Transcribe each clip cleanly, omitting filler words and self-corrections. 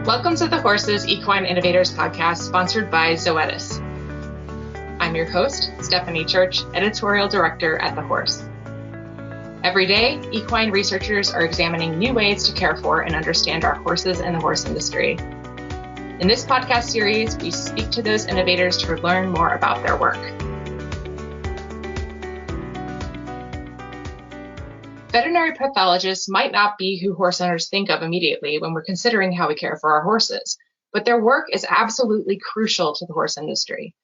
Welcome to the Horses Equine Innovators podcast, sponsored by Zoetis. I'm your host, Stephanie Church, editorial director at The Horse. Every day, equine researchers are examining new ways to care for and understand our horses and the horse industry. In this podcast series, we speak to those innovators to learn more about their work. Veterinary pathologists might not be who horse owners think of immediately when we're considering how we care for our horses, but their work is absolutely crucial to the horse industry.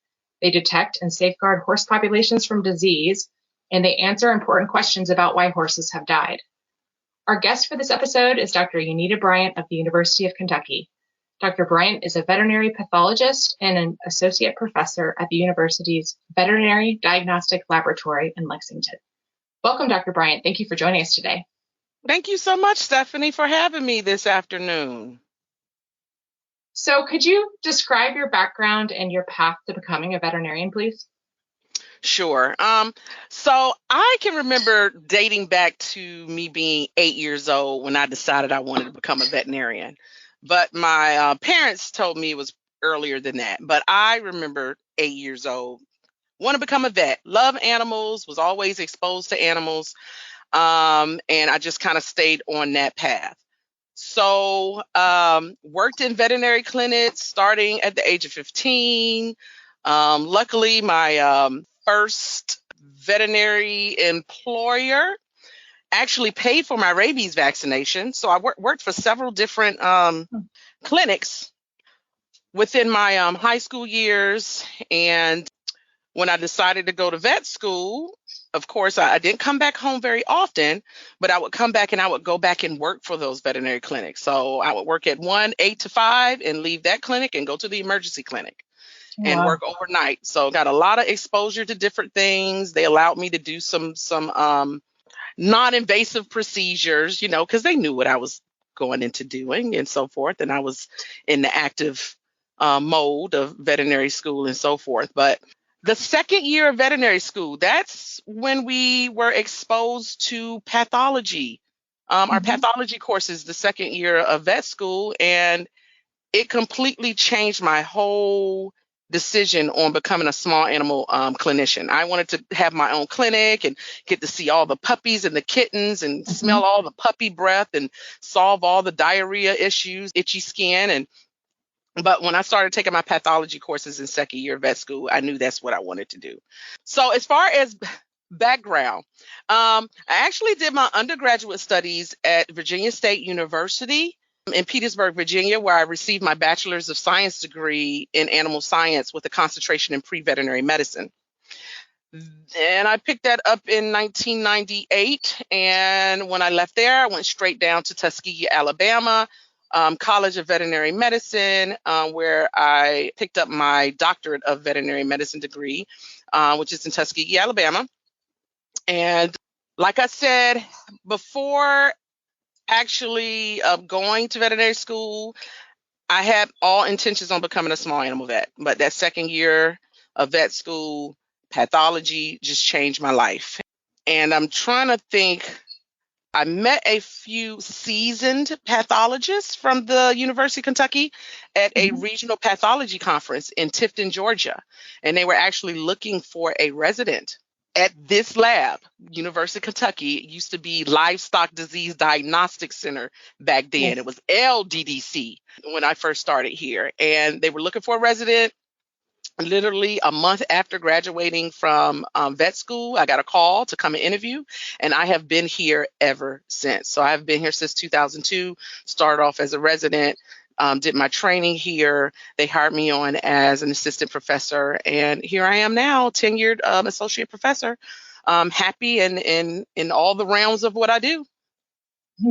They detect and safeguard horse populations from disease, and they answer important questions about why horses have died. Our guest for this episode is Dr. Uneeda Bryant of the University of Kentucky. Dr. Bryant is a veterinary pathologist and an associate professor at the university's Veterinary Diagnostic Laboratory in Lexington. Welcome, Dr. Bryant. Thank you for joining us today. Thank you so much, Stephanie, for having me this afternoon. So could you describe your background and your path to becoming a veterinarian, please? Sure. So I can remember dating back to me being 8 years old when I decided I wanted to become a veterinarian. But my parents told me it was earlier than that. But I remember 8 years old. Want to become a vet, love animals, was always exposed to animals, and I just kind of stayed on that path. So worked in veterinary clinics starting at the age of 15. Luckily, my first veterinary employer actually paid for my rabies vaccination. So I worked for several different clinics within my high school years. And when I decided to go to vet school, of course, I didn't come back home very often, but I would come back and I would go back and work for those veterinary clinics. So I would work at 8 to 5 and leave that clinic and go to the emergency clinic and work overnight. So got a lot of exposure to different things. They allowed me to do some non-invasive procedures, because they knew what I was going into doing and so forth. And I was in the active mode of veterinary school and so forth. But the second year of veterinary school, that's when we were exposed to pathology. Our pathology courses, the second year of vet school, and it completely changed my whole decision on becoming a small animal clinician. I wanted to have my own clinic and get to see all the puppies and the kittens and smell all the puppy breath and solve all the diarrhea issues, itchy skin. But when I started taking my pathology courses in second year vet school, I knew that's what I wanted to do. So as far as background, I actually did my undergraduate studies at Virginia State University in Petersburg, Virginia, where I received my bachelor's of science degree in animal science with a concentration in pre-veterinary medicine. And I picked that up in 1998. And when I left there, I went straight down to Tuskegee, Alabama, College of Veterinary Medicine, where I picked up my doctorate of veterinary medicine degree, which is in Tuskegee, Alabama. And like I said, before actually going to veterinary school, I had all intentions on becoming a small animal vet. But that second year of vet school, pathology just changed my life. And I'm trying to think. I met a few seasoned pathologists from the University of Kentucky at a regional pathology conference in Tifton, Georgia. And they were actually looking for a resident at this lab, University of Kentucky. It used to be Livestock Disease Diagnostic Center back then. Yes. It was LDDC when I first started here. And they were looking for a resident. Literally a month after graduating from vet school, I got a call to come and interview, and I have been here ever since. So I've been here since 2002, started off as a resident, did my training here. They hired me on as an assistant professor, and here I am now, tenured associate professor, happy in all the realms of what I do.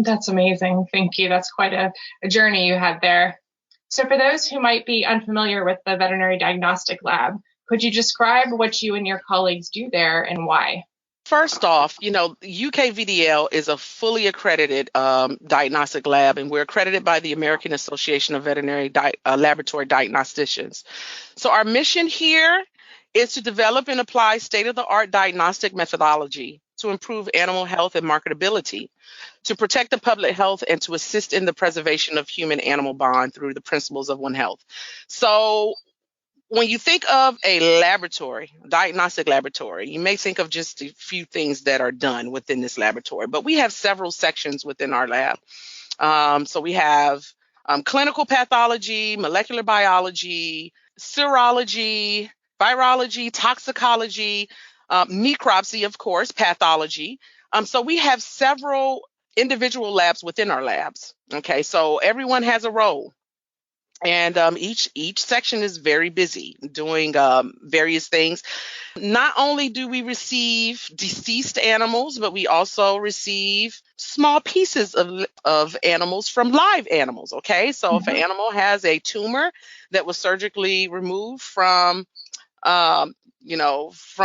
That's amazing. Thank you. That's quite a journey you had there. So for those who might be unfamiliar with the Veterinary Diagnostic Lab, could you describe what you and your colleagues do there and why? First off, UKVDL is a fully accredited diagnostic lab, and we're accredited by the American Association of Veterinary Laboratory Diagnosticians. So our mission here is to develop and apply state-of-the-art diagnostic methodology to improve animal health and marketability, to protect the public health, and to assist in the preservation of human-animal bond through the principles of One Health. So when you think of a laboratory, diagnostic laboratory, you may think of just a few things that are done within this laboratory, but we have several sections within our lab. So we have clinical pathology, molecular biology, serology, virology, toxicology, necropsy, of course, pathology. So we have several individual labs within our labs. Okay, so everyone has a role. And each section is very busy doing various things. Not only do we receive deceased animals, but we also receive small pieces of animals from live animals. Okay, so if an animal has a tumor that was surgically removed from, from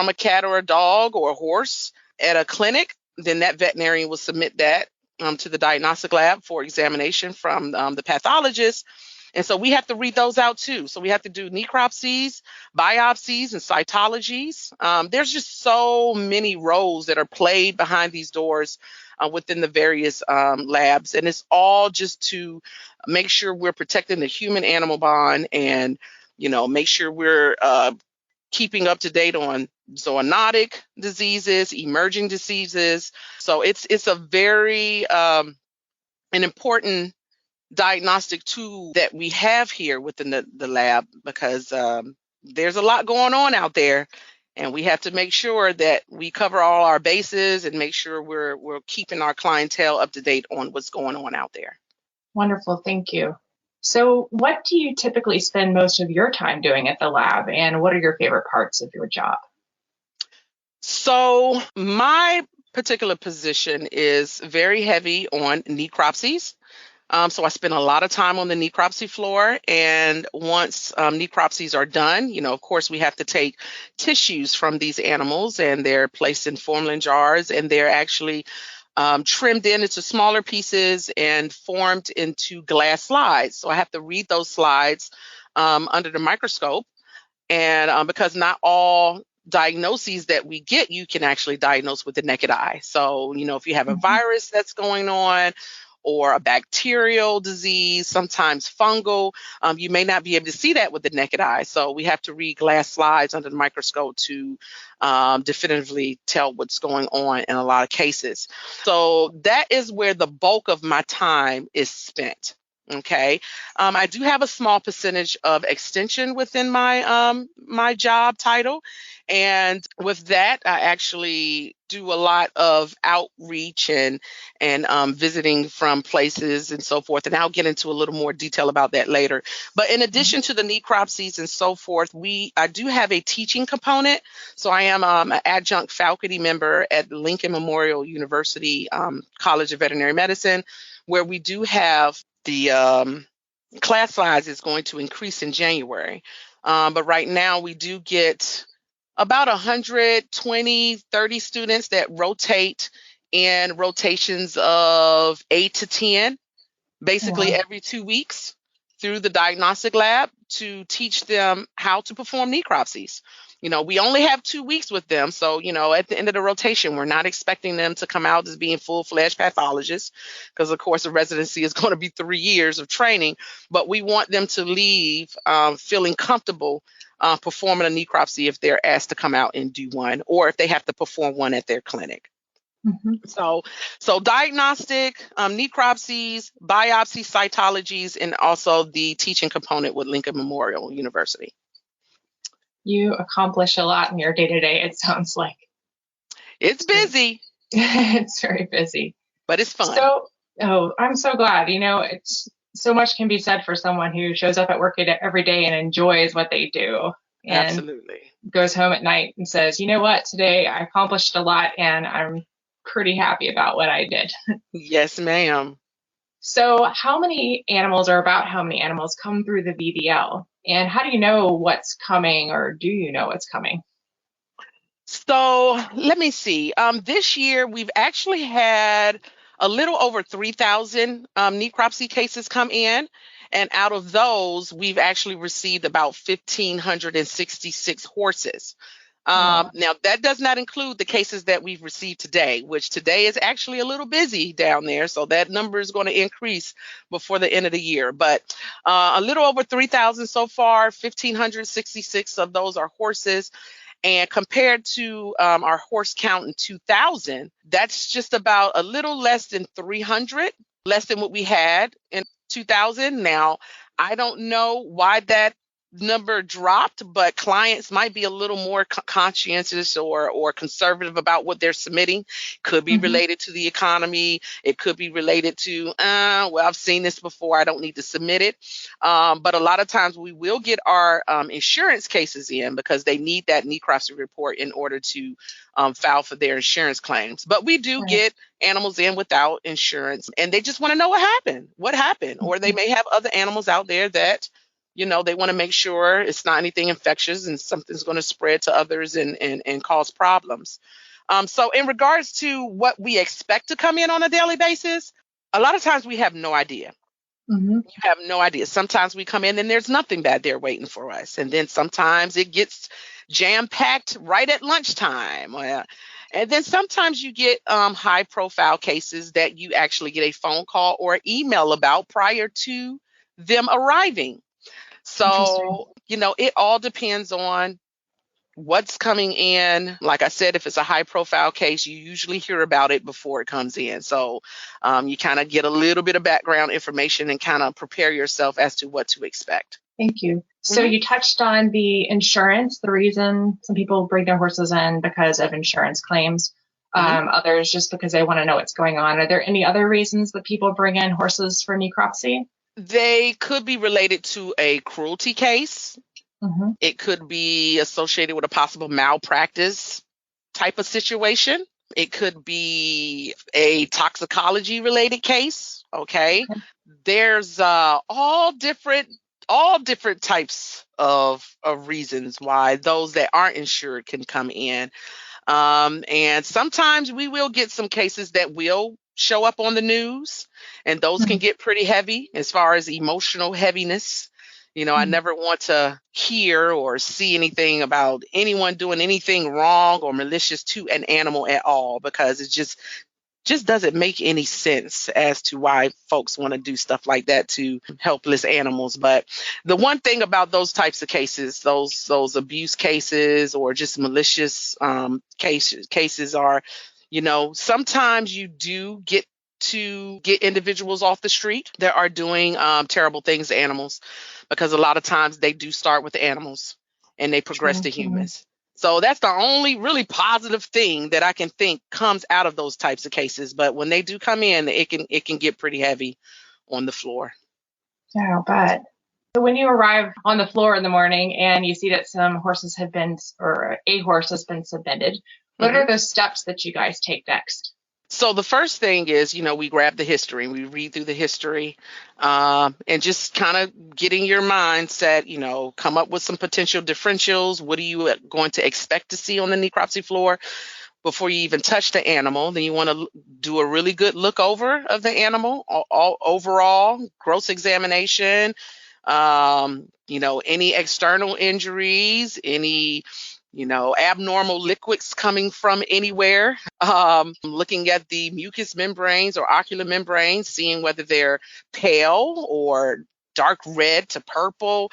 a cat or a dog or a horse at a clinic, then that veterinarian will submit that to the diagnostic lab for examination from the pathologist. And so we have to read those out too. So we have to do necropsies, biopsies, and cytologies. There's just so many roles that are played behind these doors within the various labs. And it's all just to make sure we're protecting the human-animal bond and, make sure we're keeping up to date on zoonotic diseases, emerging diseases. So it's a very an important diagnostic tool that we have here within the lab, because there's a lot going on out there, and we have to make sure that we cover all our bases and make sure we're keeping our clientele up to date on what's going on out there. Wonderful, thank you. So what do you typically spend most of your time doing at the lab, and what are your favorite parts of your job? So my particular position is very heavy on necropsies. So I spend a lot of time on the necropsy floor, and once necropsies are done, of course, we have to take tissues from these animals, and they're placed in formalin jars, and they're actually trimmed into smaller pieces and formed into glass slides. So I have to read those slides under the microscope, and because not all diagnoses that we get, you can actually diagnose with the naked eye. So, if you have a virus that's going on, or a bacterial disease, sometimes fungal, you may not be able to see that with the naked eye. So we have to read glass slides under the microscope to definitively tell what's going on in a lot of cases. So that is where the bulk of my time is spent. Okay, I do have a small percentage of extension within my my job title, and with that, I actually do a lot of outreach and visiting from places and so forth. And I'll get into a little more detail about that later. But in addition to the necropsies and so forth, I do have a teaching component. So I am an adjunct faculty member at Lincoln Memorial University College of Veterinary Medicine, where we do have the class size is going to increase in January. But right now we do get about 120, 30 students that rotate in rotations of 8 to 10, basically every 2 weeks through the diagnostic lab to teach them how to perform necropsies. We only have 2 weeks with them. So, at the end of the rotation, we're not expecting them to come out as being full-fledged pathologists, because, of course, the residency is going to be 3 years of training. But we want them to leave feeling comfortable performing a necropsy if they're asked to come out and do one, or if they have to perform one at their clinic. So diagnostic, necropsies, biopsy, cytologies, and also the teaching component with Lincoln Memorial University. You accomplish a lot in your day-to-day, it sounds like. It's busy. It's very busy. But it's fun. I'm so glad. It's so much can be said for someone who shows up at work every day and enjoys what they do. And absolutely. Goes home at night and says, you know what, today I accomplished a lot and I'm pretty happy about what I did. Yes, ma'am. So about how many animals come through the VBL? And how do you know what's coming, or do you know what's coming? So let me see. This year, we've actually had a little over 3,000 necropsy cases come in. And out of those, we've actually received about 1,566 horses. Wow. Now, that does not include the cases that we've received today, which today is actually a little busy down there. So that number is going to increase before the end of the year. But a little over 3,000 so far, 1,566 of those are horses. And compared to our horse count in 2000, that's just about a little less than 300, less than what we had in 2000. Now, I don't know why that number dropped, but clients might be a little more conscientious or conservative about what they're submitting. Could be related to the economy. It could be related to, well, I've seen this before, I don't need to submit it. But a lot of times we will get our insurance cases in because they need that necropsy report in order to file for their insurance claims. But we do get animals in without insurance, and they just want to know what happened, or they may have other animals out there that they want to make sure it's not anything infectious and something's going to spread to others and cause problems. So in regards to what we expect to come in on a daily basis, a lot of times we have no idea. You have no idea. Sometimes we come in and there's nothing bad there waiting for us. And then sometimes it gets jam-packed right at lunchtime. And then sometimes you get high-profile cases that you actually get a phone call or email about prior to them arriving. So, it all depends on what's coming in. Like I said, if it's a high profile case, you usually hear about it before it comes in. So you kind of get a little bit of background information and kind of prepare yourself as to what to expect. Thank you. So you touched on the insurance, the reason some people bring their horses in because of insurance claims. Others just because they want to know what's going on. Are there any other reasons that people bring in horses for necropsy? They could be related to a cruelty case. It could be associated with a possible malpractice type of situation. It could be a toxicology related case. Okay. There's all different types of reasons why those that aren't insured can come in. And sometimes we will get some cases that will show up on the news, and those can get pretty heavy as far as emotional heaviness. I never want to hear or see anything about anyone doing anything wrong or malicious to an animal at all, because it just doesn't make any sense as to why folks want to do stuff like that to helpless animals. But the one thing about those types of cases, those abuse cases or just malicious cases are, sometimes you do get to get individuals off the street that are doing terrible things to animals, because a lot of times they do start with the animals and they progress to humans. So that's the only really positive thing that I can think comes out of those types of cases. But when they do come in, it can get pretty heavy on the floor. Yeah, I'll bet. So when you arrive on the floor in the morning and you see that some horses have been, or a horse has been submitted, what are the steps that you guys take next? So the first thing is, we grab the history, we read through the history, and just kind of getting your mindset, come up with some potential differentials. What are you going to expect to see on the necropsy floor before you even touch the animal? Then you want to do a really good look over of the animal, all overall, gross examination, any external injuries, any abnormal liquids coming from anywhere, looking at the mucous membranes or ocular membranes, seeing whether they're pale or dark red to purple.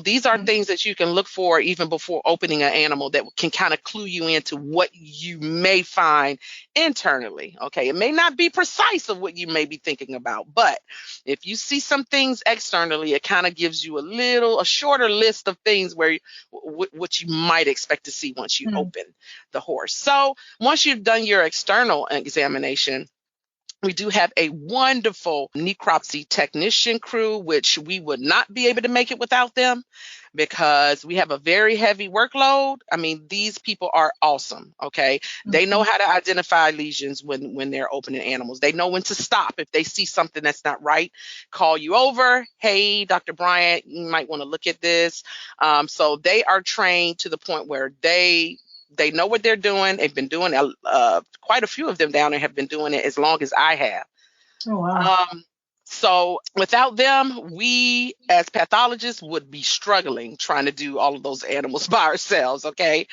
These are things that you can look for even before opening an animal that can kind of clue you into what you may find internally. Okay, it may not be precise of what you may be thinking about, but if you see some things externally, it kind of gives you a shorter list of things where what you might expect to see once you open the horse. So once you've done your external examination, we do have a wonderful necropsy technician crew, which we would not be able to make it without them because we have a very heavy workload. I mean, these people are awesome, okay? They know how to identify lesions when they're opening animals. They know when to stop if they see something that's not right, call you over. Hey, Dr. Bryant, you might want to look at this. So they are trained to the point where they know what they're doing. They've been doing quite a few of them down there have been doing it as long as I have. Oh, wow. So without them, we as pathologists would be struggling trying to do all of those animals by ourselves. Okay.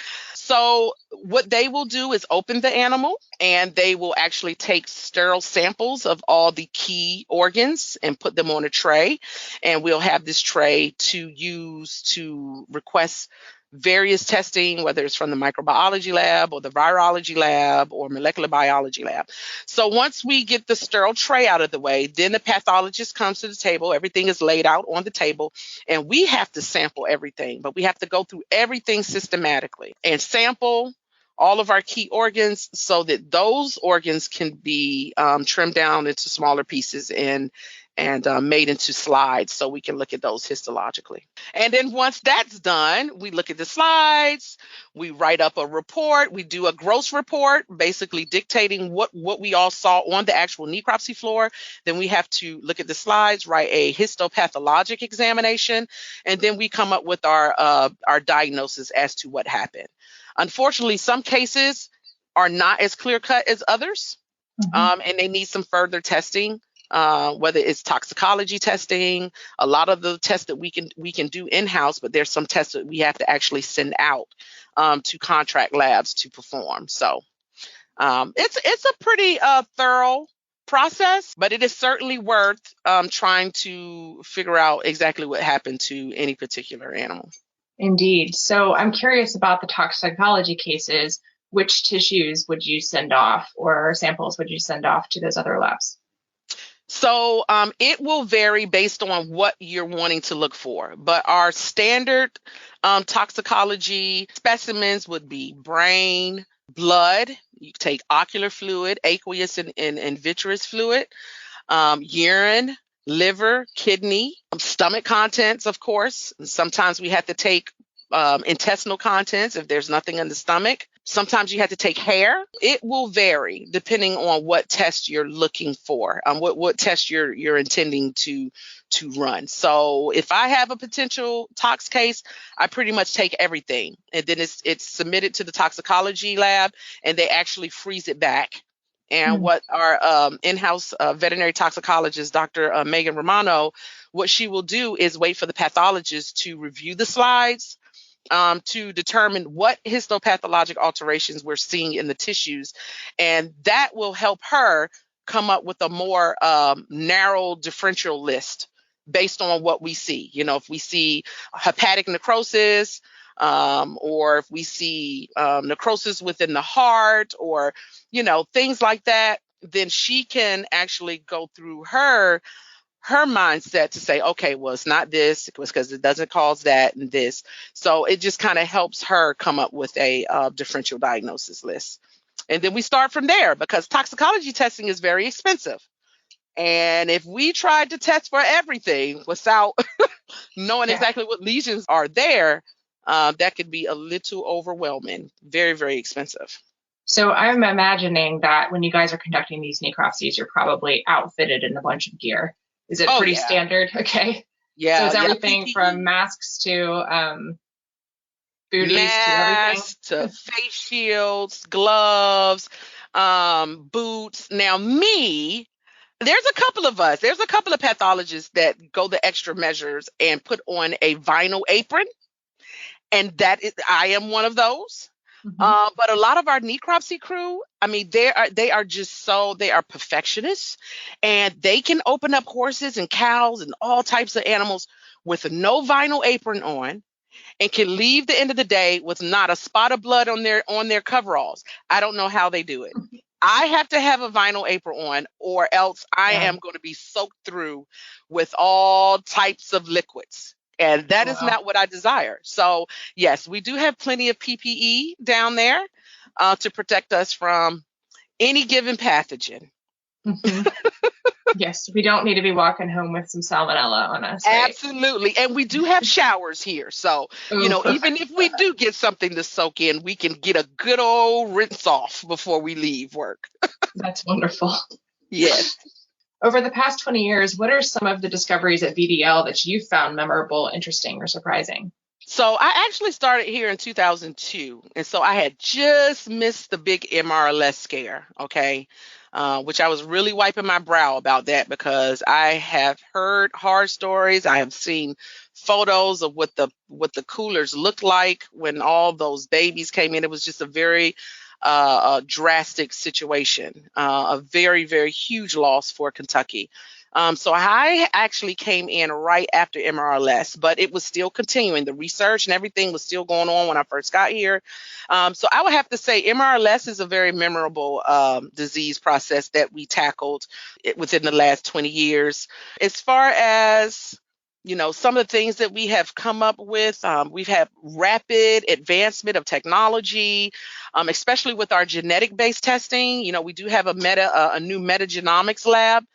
So what they will do is open the animal, and they will actually take sterile samples of all the key organs and put them on a tray. And we'll have this tray to use to request various testing, whether it's from the microbiology lab or the virology lab or molecular biology lab. So once we get the sterile tray out of the way, then the pathologist comes to the table. Everything is laid out on the table, and we have to sample everything, but we have to go through everything systematically and sample all of our key organs so that those organs can be trimmed down into smaller pieces and made into slides so we can look at those histologically. And then once that's done, we look at the slides, we write up a report, we do a gross report, basically dictating what we all saw on the actual necropsy floor. Then we have to look at the slides, write a histopathologic examination, and then we come up with our diagnosis as to what happened. Unfortunately, some cases are not as clear-cut as others, and they need some further testing. Whether it's toxicology testing, a lot of the tests that we can do in-house, but there's some tests that we have to actually send out to contract labs to perform. So it's a pretty thorough process, but it is certainly worth trying to figure out exactly what happened to any particular animal. Indeed. So I'm curious about the toxicology cases. Which tissues would you send off, or samples would you send off to those other labs? So it will vary based on what you're wanting to look for. But our standard toxicology specimens would be brain, blood. You take ocular fluid, aqueous and vitreous fluid, urine, liver, kidney, stomach contents, of course. Sometimes we have to take intestinal contents if there's nothing in the stomach. Sometimes you have to take hair. It will vary depending on what test you're looking for, what test you're intending to run. So if I have a potential tox case, I pretty much take everything, and then it's submitted to the toxicology lab, and they actually freeze it back. And what our in-house veterinary toxicologist, Dr. Megan Romano, what she will do is wait for the pathologist to review the slides, to determine what histopathologic alterations we're seeing in the tissues. And that will help her come up with a more narrow differential list based on what we see. You know, if we see hepatic necrosis, or if we see necrosis within the heart, or, you know, things like that, then she can actually go through her mindset to say, okay, well, it's not this, it was because it doesn't cause that and this. So it just kind of helps her come up with a differential diagnosis list. And then we start from there, because toxicology testing is very expensive. And if we tried to test for everything without knowing exactly what lesions are there, that could be a little overwhelming. Very, very expensive. So I'm imagining that when you guys are conducting these necropsies, you're probably outfitted in a bunch of gear. Is it pretty standard? Okay. Yeah. So it's everything from masks to booties to everything? To face shields, gloves, boots. Now there's a couple of us. There's a couple of pathologists that go the extra measures and put on a vinyl apron. And I am one of those. But a lot of our necropsy crew, I mean, they are perfectionists, and they can open up horses and cows and all types of animals with no vinyl apron on, and can leave the end of the day with not a spot of blood on their coveralls. I don't know how they do it. I have to have a vinyl apron on, or else I am going to be soaked through with all types of liquids. And that is not what I desire. So, yes, we do have plenty of PPE down there to protect us from any given pathogen. Yes, we don't need to be walking home with some salmonella on us. Right? Absolutely. And we do have showers here. So, you know, even if we do get something to soak in, we can get a good old rinse off before we leave work. That's wonderful. Yes. Over the past 20 years, what are some of the discoveries at VDL that you found memorable, interesting, or surprising? So I actually started here in 2002. And so I had just missed the big MRLS scare. Okay. which I was really wiping my brow about that because I have heard horror stories. I have seen photos of what the coolers looked like when all those babies came in. It was just a very drastic situation, a very, very huge loss for Kentucky. So I actually came in right after MRLS, but it was still continuing. The research and everything was still going on when I first got here. So I would have to say MRLS is a very memorable disease process that we tackled within the last 20 years. As far as some of the things that we have come up with, we've had rapid advancement of technology, especially with our genetic-based testing. We do have a new metagenomics lab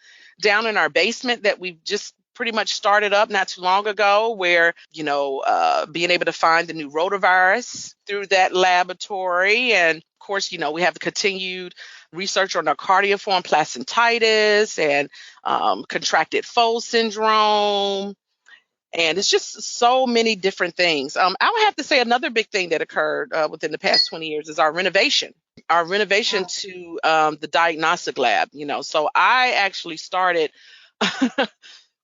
down in our basement that we've just pretty much started up not too long ago, where, being able to find the new rotavirus through that laboratory. And of course, we have the continued research on nocardiaform placentitis and contracted foal syndrome. And it's just so many different things. I would have to say another big thing that occurred within the past 20 years is our renovation to the diagnostic lab. So I actually started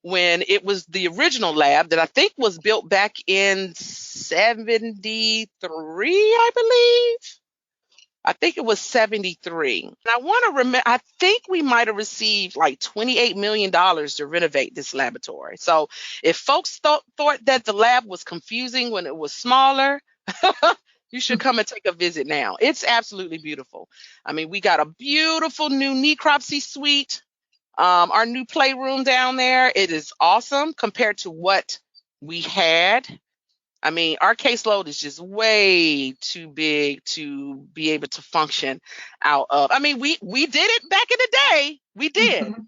when it was the original lab that I think was built back in 73, I believe. I think it was 73. And I want to remember, I think we might have received like $28 million to renovate this laboratory. So if folks thought that the lab was confusing when it was smaller, you should come and take a visit now. It's absolutely beautiful. I mean, we got a beautiful new necropsy suite. Our new playroom down there, it is awesome compared to what we had. I mean, our caseload is just way too big to be able to function out of. I mean, we did it back in the day. We did. Mm-hmm.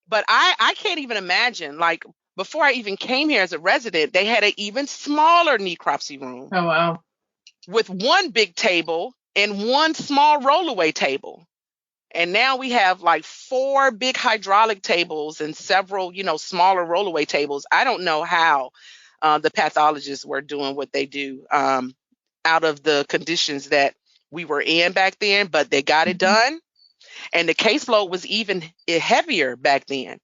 But I can't even imagine, like, before I even came here as a resident, they had an even smaller necropsy room. Oh, wow. With one big table and one small rollaway table. And now we have like 4 big hydraulic tables and several, smaller rollaway tables. I don't know how the pathologists were doing what they do out of the conditions that we were in back then, but they got it done. And the caseload was even heavier back then.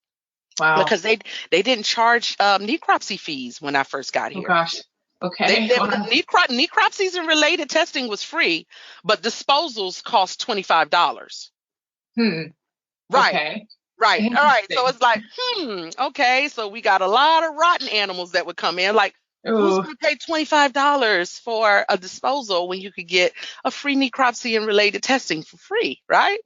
Wow. Because they didn't charge necropsy fees when I first got here. Oh, gosh. Okay. Necropsies and related testing was free, but disposals cost $25. Right. Okay. Right. All right. So it's like, okay. So we got a lot of rotten animals that would come in. Like, who's going to pay $25 for a disposal when you could get a free necropsy and related testing for free, right?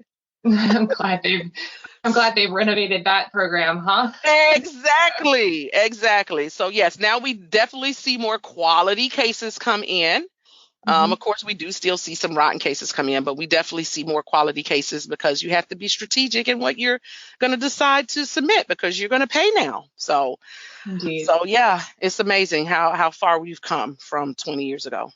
I'm glad they've renovated that program, huh? Exactly. So yes, now we definitely see more quality cases come in. Of course, we do still see some rotten cases come in, but we definitely see more quality cases because you have to be strategic in what you're going to decide to submit because you're going to pay now. So, Indeed. So yeah, it's amazing how far we've come from 20 years ago.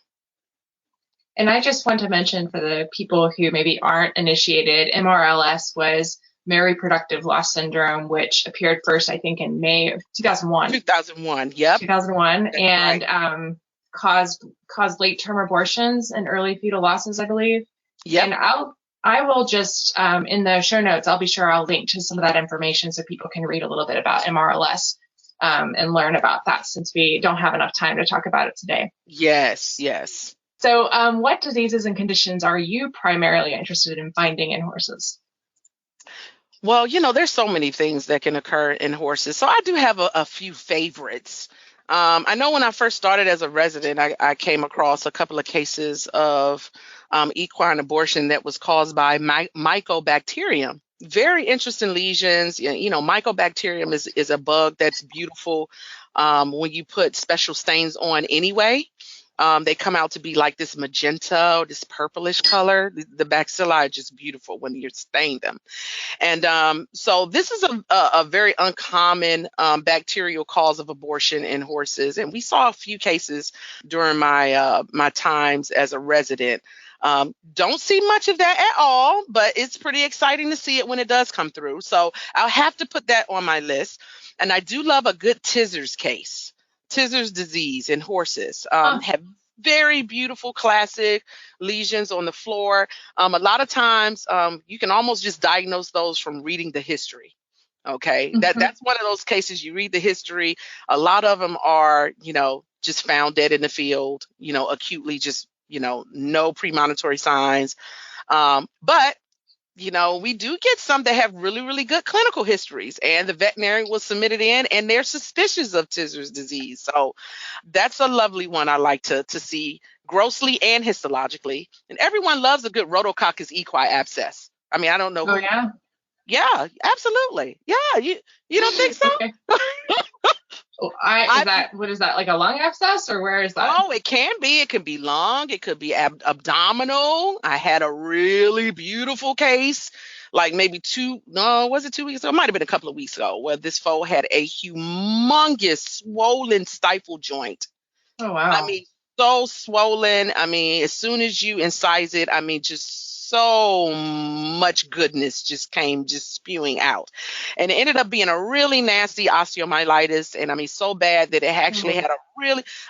And I just want to mention for the people who maybe aren't initiated, MRLS was male reproductive loss syndrome, which appeared first, I think, in May of 2001. 2001, yep. 2001, That's and right. Caused late-term abortions and early fetal losses, I believe. Yep. And I will just, in the show notes, I'll be sure I'll link to some of that information so people can read a little bit about MRLS and learn about that, since we don't have enough time to talk about it today. Yes. So what diseases and conditions are you primarily interested in finding in horses? Well, there's so many things that can occur in horses. So I do have a few favorites. I know when I first started as a resident, I came across a couple of cases of equine abortion that was caused by mycobacterium. Very interesting lesions. Mycobacterium is a bug that's beautiful when you put special stains on anyway. They come out to be like this magenta or this purplish color. The bacilli are just beautiful when you stain them. And so this is a very uncommon bacterial cause of abortion in horses. And we saw a few cases during my times as a resident. Don't see much of that at all, but it's pretty exciting to see it when it does come through. So I'll have to put that on my list. And I do love a good Tisser's case. Tisser's disease in horses. Have very beautiful, classic lesions on the floor. A lot of times, you can almost just diagnose those from reading the history. Okay, that's one of those cases you read the history. A lot of them are, just found dead in the field, acutely, just, no premonitory signs. But we do get some that have really, really good clinical histories, and the veterinary will submit it in, and they're suspicious of Tisser's disease. So that's a lovely one I like to see grossly and histologically. And everyone loves a good Rhodococcus equi abscess. I mean, I don't know Oh, who. yeah? Yeah, absolutely. Yeah, you don't think so? Okay. I What is that, like a lung abscess, or where is that? Oh, it can be. It can be lung. It could be abdominal. I had a really beautiful case, like maybe no, was it 2 weeks ago? It might have been a couple of weeks ago, where this foal had a humongous swollen stifle joint. Oh, I wow. mean, so swollen. I mean, as soon as you incise it, I mean, just so much goodness just came just spewing out. And it ended up being a really nasty osteomyelitis. And I mean, so bad that it actually had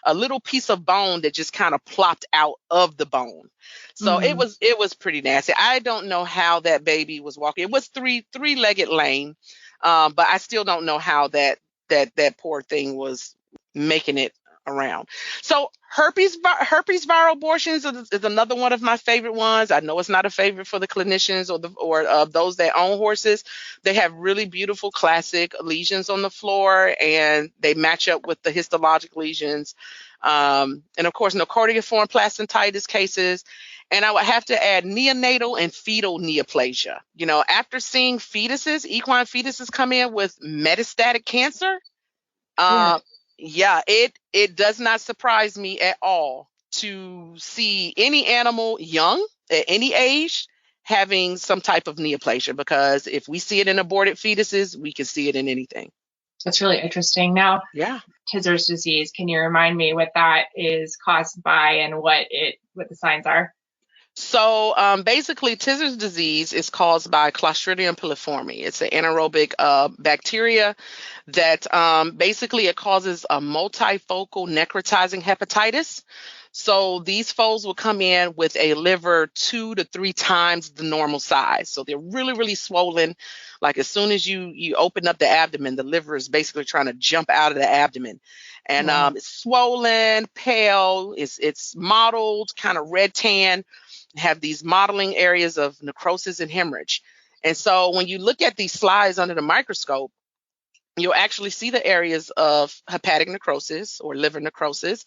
a little piece of bone that just kind of plopped out of the bone. So it was pretty nasty. I don't know how that baby was walking. It was three-legged lame. But I still don't know how that poor thing was making it around. So herpes viral abortions is another one of my favorite ones. I know it's not a favorite for the clinicians or those that own horses. They have really beautiful classic lesions on the floor, and they match up with the histologic lesions. And of course, nocordiform placentitis cases. And I would have to add neonatal and fetal neoplasia. After seeing equine fetuses come in with metastatic cancer, yeah, it does not surprise me at all to see any animal young at any age having some type of neoplasia, because if we see it in aborted fetuses, we can see it in anything. That's really interesting. Now, yeah, Tisser's disease, can you remind me what that is caused by and what the signs are? So basically, Tisser's disease is caused by Clostridium piliforme. It's an anaerobic bacteria that basically it causes a multifocal necrotizing hepatitis. So these foals will come in with a liver 2 to 3 times the normal size. So they're really, really swollen. Like as soon as you open up the abdomen, the liver is basically trying to jump out of the abdomen. And it's swollen, pale, it's mottled, kind of red tan, have these modeling areas of necrosis and hemorrhage. And so when you look at these slides under the microscope, you'll actually see the areas of hepatic necrosis or liver necrosis.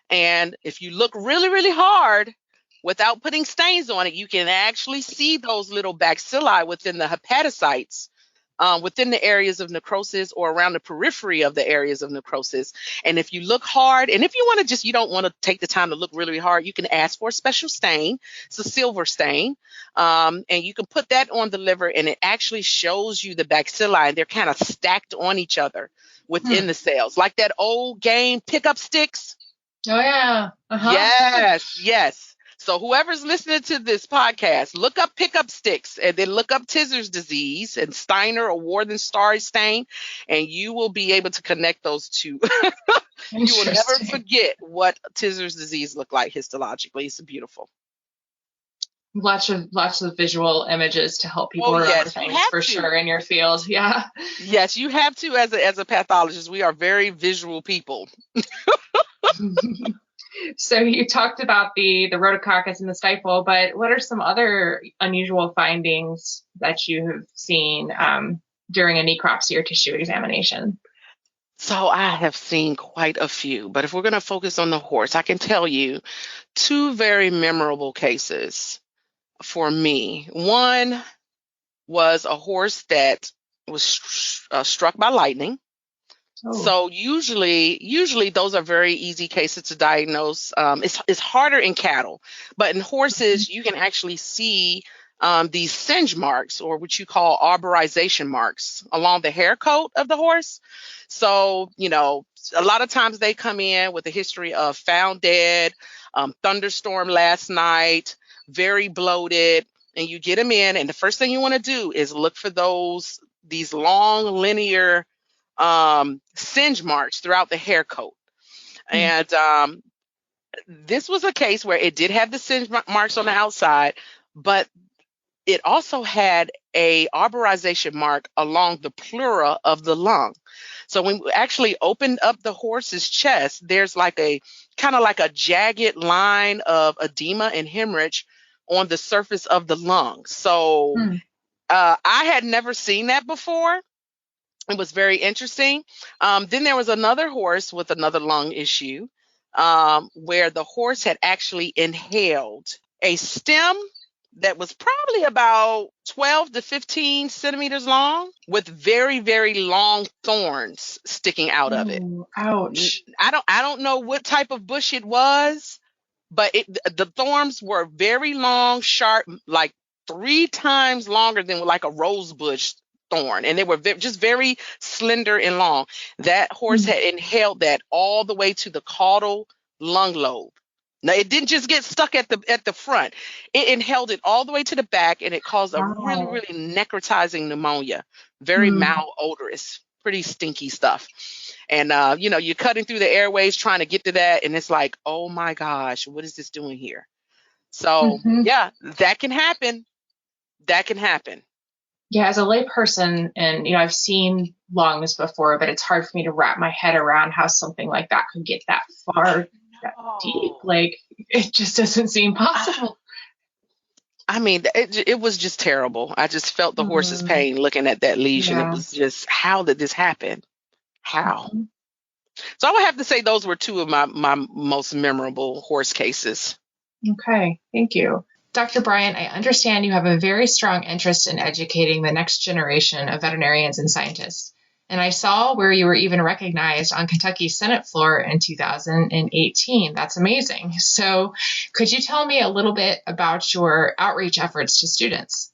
And if you look really, really hard without putting stains on it, you can actually see those little bacilli within the hepatocytes, within the areas of necrosis or around the periphery of the areas of necrosis. And if you look hard, and if you want to you don't want to take the time to look really, really hard, you can ask for a special stain. It's a silver stain. And you can put that on the liver, and it actually shows you the bacilli, and they're kind of stacked on each other within the cells, like that old game Pickup Sticks. Oh, yeah. Yes. So whoever's listening to this podcast, look up Pickup Sticks and then look up Tisser's disease and Steiner or Warthin-Starr stain, and you will be able to connect those two. You will never forget what Tisser's disease looked like histologically. It's beautiful. Lots of visual images to help people remember things for sure in your field. Yeah. Yes, you have to as a pathologist. We are very visual people. So you talked about the rhodococcus and the stifle, but what are some other unusual findings that you have seen during a necropsy or tissue examination? So I have seen quite a few, but if we're going to focus on the horse, I can tell you 2 very memorable cases for me. One was a horse that was struck by lightning. So usually those are very easy cases to diagnose. It's harder in cattle, but in horses, you can actually see these singe marks, or what you call arborization marks, along the hair coat of the horse. So, a lot of times they come in with a history of found dead, thunderstorm last night, very bloated, and you get them in, and the first thing you want to do is look for these long linear singe marks throughout the hair coat. And This was a case where it did have the singe marks on the outside, but it also had a arborization mark along the pleura of the lung. So when we actually opened up the horse's chest, there's like a kind of like a jagged line of edema and hemorrhage on the surface of the lung. So Hmm. I had never seen that before. It was very interesting. Then there was another horse with another lung issue, where the horse had actually inhaled a stem that was probably about 12 to 15 centimeters long with very, very long thorns sticking out of it. Oh, ouch. I don't know what type of bush it was, but the thorns were very long, sharp, like 3 times longer than like a rose bush thorn, and they were just very slender and long. That horse Hmm. had inhaled that all the way to the caudal lung lobe. Now it didn't just get stuck at the front; it inhaled it all the way to the back, and it caused a really, Wow. really necrotizing pneumonia, very Hmm. malodorous, pretty stinky stuff. And you're cutting through the airways trying to get to that, and it's like, oh my gosh, what is this doing here? So Hmm. yeah, that can happen. That can happen. Yeah, as a layperson, and I've seen lungs before, but it's hard for me to wrap my head around how something like that could get that far, that deep. No. Like, it just doesn't seem possible. I mean, it was just terrible. I just felt the horse's Mm, pain looking at that lesion. It yeah. was just, how did this happen? How? Mhm. So I would have to say those were two of my most memorable horse cases. Okay, thank you. Dr. Bryant, I understand you have a very strong interest in educating the next generation of veterinarians and scientists. And I saw where you were even recognized on Kentucky's Senate floor in 2018. That's amazing. So, could you tell me a little bit about your outreach efforts to students?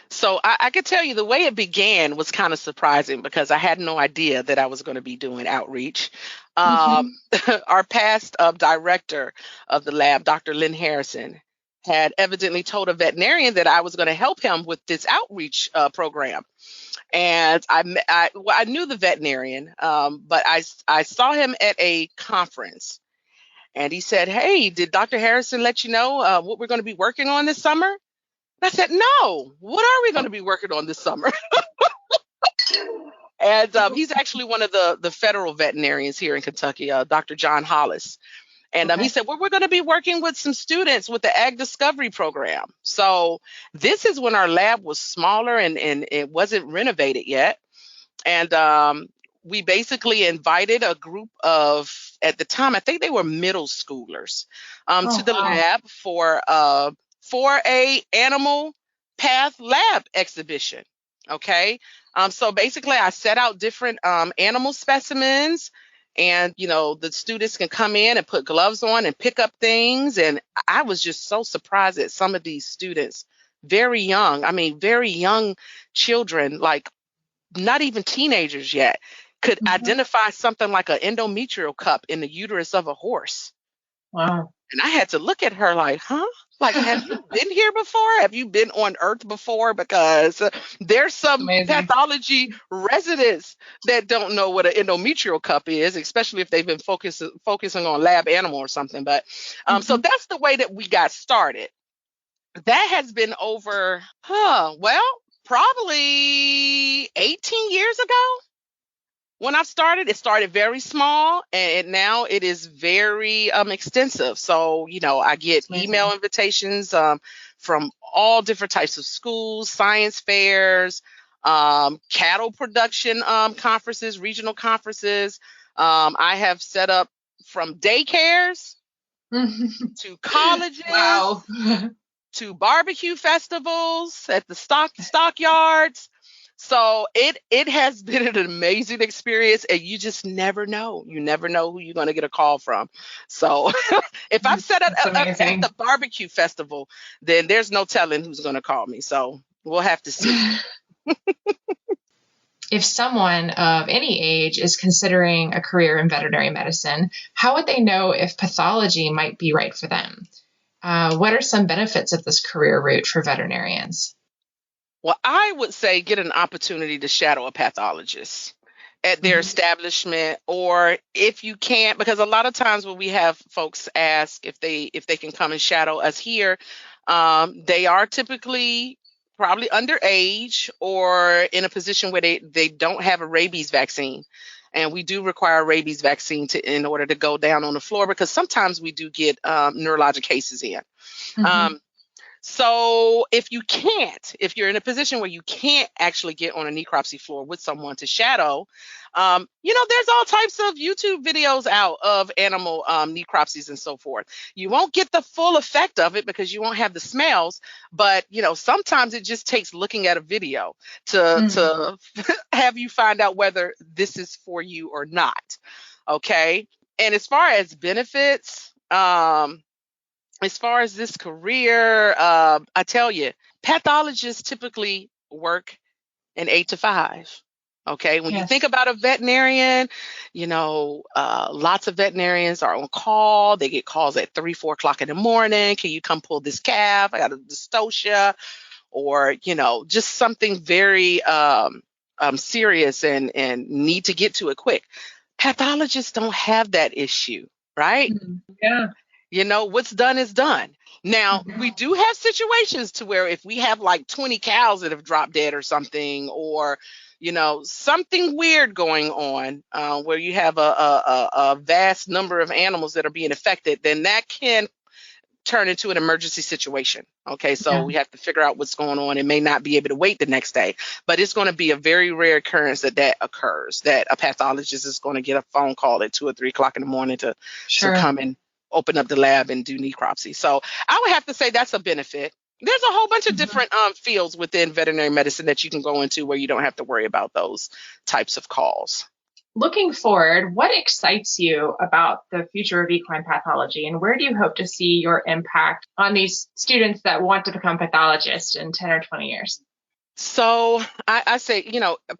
So I could tell you the way it began was kind of surprising because I had no idea that I was going to be doing outreach. Um, Hmm. our past director of the lab, Dr. Lynn Harrison, had evidently told a veterinarian that I was going to help him with this outreach program. And I knew the veterinarian, but I saw him at a conference, and he said, "Hey, did Dr. Harrison let you know what we're going to be working on this summer?" I said, "No, what are we going to be working on this summer?" And he's actually one of the federal veterinarians here in Kentucky, Dr. John Hollis. And he Okay. said, well, we're going to be working with some students with the Ag Discovery Program. So this is when our lab was smaller and it wasn't renovated yet. And we basically invited a group of, at the time, I think they were middle schoolers, to Oh, the wow. lab for a animal path lab exhibition. Okay. So basically, I set out different animal specimens, and the students can come in and put gloves on and pick up things. And I was just so surprised at some of these students, very young. I mean, very young children, like not even teenagers yet, could Mhm. identify something like an endometrial cup in the uterus of a horse. Wow. And I had to look at her like, huh? Like, have you been here before? Have you been on Earth before? Because there's some Amazing. pathology residents that don't know what an endometrial cup is, especially if they've been focusing on lab animal or something. But so Hmm. that's the way that we got started. That has been over, well, probably 18 years ago. When I started, it started very small, and now it is very extensive. So, I get It's email amazing. invitations from all different types of schools, science fairs, cattle production conferences, regional conferences. I have set up from daycares to Wow. colleges to barbecue festivals at the stockyards. So it has been an amazing experience, and you just never know. You never know who you're going to get a call from. So if I'm set That's up at amazing. the barbecue festival, then there's no telling who's going to call me. So we'll have to see. If someone of any age is considering a career in veterinary medicine, how would they know if pathology might be right for them? What are some benefits of this career route for veterinarians? Well, I would say get an opportunity to shadow a pathologist. at their establishment, or if you can't, because a lot of times when we have folks ask if they can come and shadow us here, they are typically probably underage or in a position where they don't have a rabies vaccine. And we do require a rabies vaccine in order to go down on the floor, because sometimes we do get neurologic cases in. Um, so if you're in a position where you can't actually get on a necropsy floor with someone to shadow, there's all types of YouTube videos out of animal necropsies and so forth. You won't get the full effect of it because you won't have the smells, but sometimes it just takes looking at a video to have you find out whether this is for you or not. Okay. And as far as benefits, as far as this career, I tell you, pathologists typically work an 8 to 5. Okay. When you think about a veterinarian, lots of veterinarians are on call. They get calls at 3, 4 o'clock in the morning. Can you come pull this calf? I got a dystocia, or, just something very serious and need to get to it quick. Pathologists don't have that issue, right? Yeah. What's done is done. Now, we do have situations to where if we have like 20 cows that have dropped dead or something, or, something weird going on, where you have a vast number of animals that are being affected, then that can turn into an emergency situation. Okay, so we have to figure out what's going on and may not be able to wait the next day. But it's going to be a very rare occurrence that occurs, that a pathologist is going to get a phone call at 2 or 3 o'clock in the morning to come and open up the lab and do necropsy. So I would have to say that's a benefit. There's a whole bunch of different fields within veterinary medicine that you can go into where you don't have to worry about those types of calls. Looking forward, what excites you about the future of equine pathology, and where do you hope to see your impact on these students that want to become pathologists in 10 or 20 years? So I say,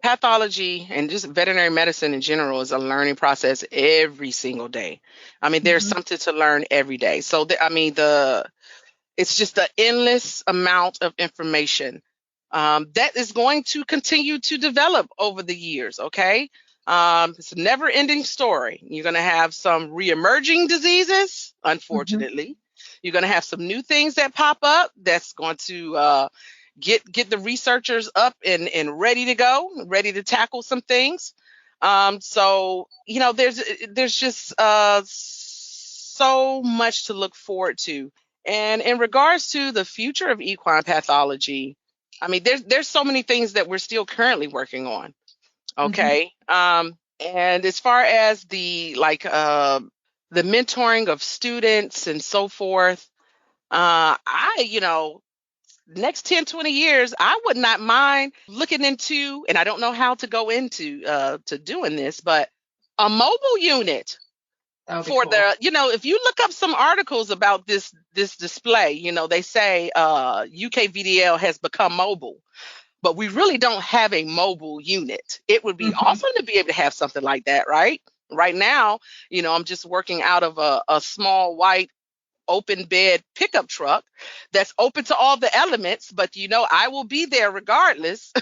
pathology and just veterinary medicine in general is a learning process every single day. I mean, there's something to learn every day. So, it's just an endless amount of information that is going to continue to develop over the years, okay? It's a never-ending story. You're going to have some reemerging diseases, unfortunately. You're going to have some new things that pop up that's going to get the researchers up and ready to go, ready to tackle some things. So there's just so much to look forward to. And in regards to the future of equine pathology, I mean, there's so many things that we're still currently working on. Okay. And as far as the mentoring of students and so forth, next 10, 20 years, I would not mind looking into, and I don't know how to go into to doing this, but a mobile unit for cool. if you look up some articles about this display, they say UKVDL has become mobile, but we really don't have a mobile unit. It would be awesome to be able to have something like that, right? Right now, I'm just working out of a small white open bed pickup truck that's open to all the elements, but I will be there regardless.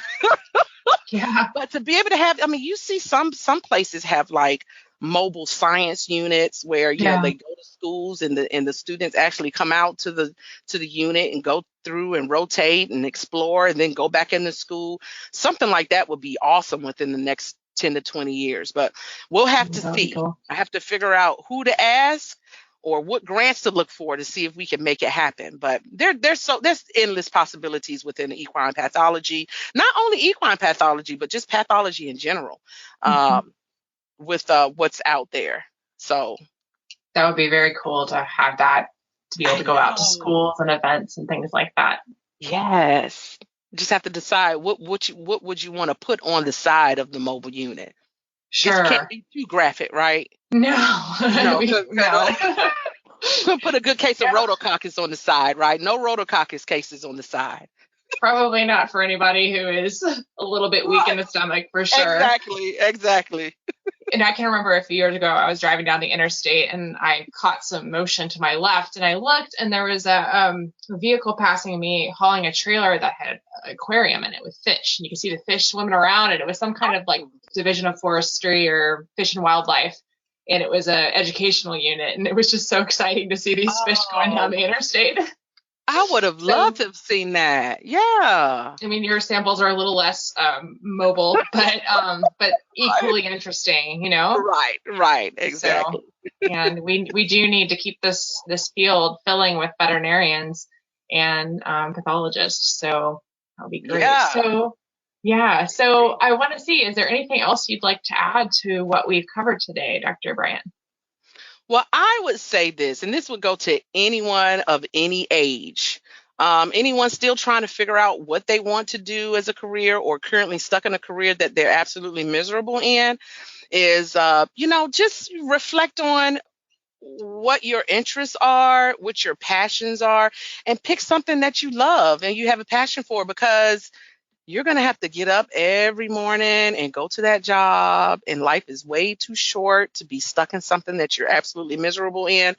But to be able to have, you see some places have like mobile science units where they go to schools and the students actually come out to the unit and go through and rotate and explore and then go back into school. Something like that would be awesome within the next 10 to 20 years, but we'll have to see. Cool. I have to figure out who to ask or what grants to look for to see if we can make it happen. But there's endless possibilities within equine pathology, not only equine pathology, but just pathology in general, with what's out there. So that would be very cool to have that, to be able to go out to schools and events and things like that. Yes. Just have to decide what would you want to put on the side of the mobile unit. Sure. It can't be too graphic, right? No. Put a good case of rotococcus on the side, right? No rotococcus cases on the side. Probably not for anybody who is a little bit weak in the stomach, for sure. Exactly. And I can remember a few years ago, I was driving down the interstate and I caught some motion to my left, and I looked, and there was a vehicle passing me hauling a trailer that had an aquarium in it with fish. And you could see the fish swimming around, and it was some kind of like Division of Forestry or Fish and Wildlife. And it was an educational unit. And it was just so exciting to see these fish going down the interstate. I would have loved to have seen that. Yeah. I mean, your samples are a little less mobile, but equally interesting, you know? Right, exactly. So, and we do need to keep this field filling with veterinarians and pathologists. So that'll be great. Yeah. So I want to see, is there anything else you'd like to add to what we've covered today, Dr. Bryant? Well, I would say this, and this would go to anyone of any age. Anyone still trying to figure out what they want to do as a career, or currently stuck in a career that they're absolutely miserable in, is, just reflect on what your interests are, what your passions are, and pick something that you love and you have a passion for, because you're going to have to get up every morning and go to that job, and life is way too short to be stuck in something that you're absolutely miserable in.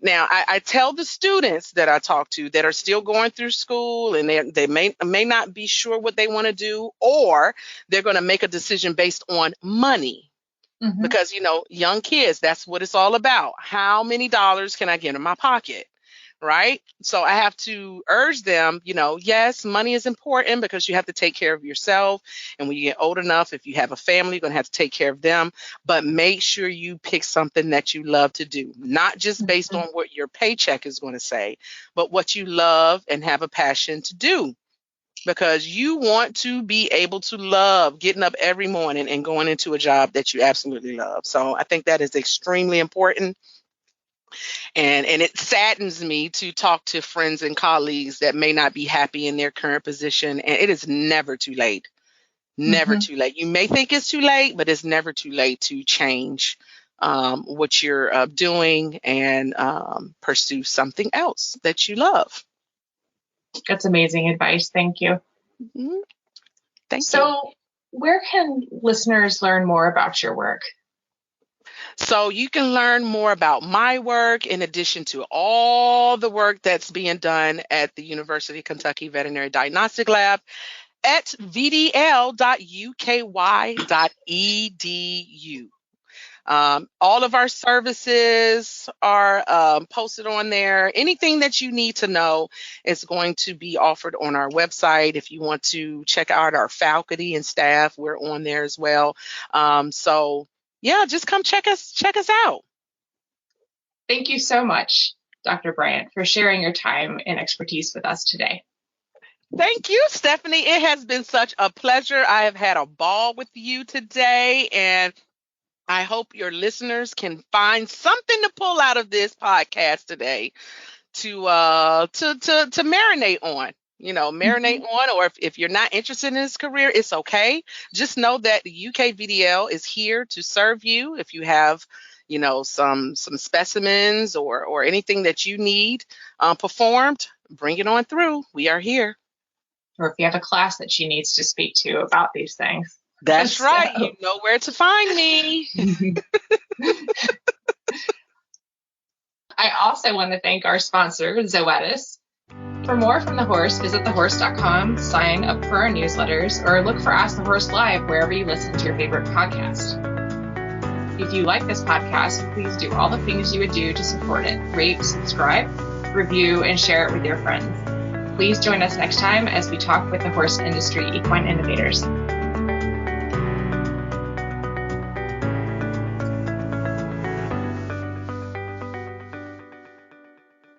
Now, I tell the students that I talk to that are still going through school, and they may not be sure what they want to do, or they're going to make a decision based on money. Mm-hmm. Because, young kids, that's what it's all about. How many dollars can I get in my pocket? Right? So I have to urge them, yes, money is important because you have to take care of yourself. And when you get old enough, if you have a family, you're going to have to take care of them. But make sure you pick something that you love to do, not just based on what your paycheck is going to say, but what you love and have a passion to do. Because you want to be able to love getting up every morning and going into a job that you absolutely love. So I think that is extremely important. And it saddens me to talk to friends and colleagues that may not be happy in their current position. And it is never too late. Never too late. You may think it's too late, but it's never too late to change what you're doing and pursue something else that you love. That's amazing advice. Thank you. Mm-hmm. Thank you. So where can listeners learn more about your work? So you can learn more about my work in addition to all the work that's being done at the University of Kentucky Veterinary Diagnostic Lab at vdl.uky.edu. All of our services are posted on there. Anything that you need to know is going to be offered on our website. If you want to check out our faculty and staff, we're on there as well. Yeah, just come check us out. Thank you so much, Dr. Bryant, for sharing your time and expertise with us today. Thank you, Stephanie. It has been such a pleasure. I have had a ball with you today, and I hope your listeners can find something to pull out of this podcast today to marinate on. Marinate on, or if you're not interested in this career, it's okay. Just know that the UK VDL is here to serve you. If you have, some specimens or anything that you need performed, bring it on through. We are here. Or if you have a class that she needs to speak to about these things. That's right. You know where to find me. I also want to thank our sponsor, Zoetis. For more from The Horse, visit thehorse.com, sign up for our newsletters, or look for Ask the Horse Live wherever you listen to your favorite podcast. If you like this podcast, please do all the things you would do to support it. Rate, subscribe, review, and share it with your friends. Please join us next time as we talk with the horse industry equine innovators.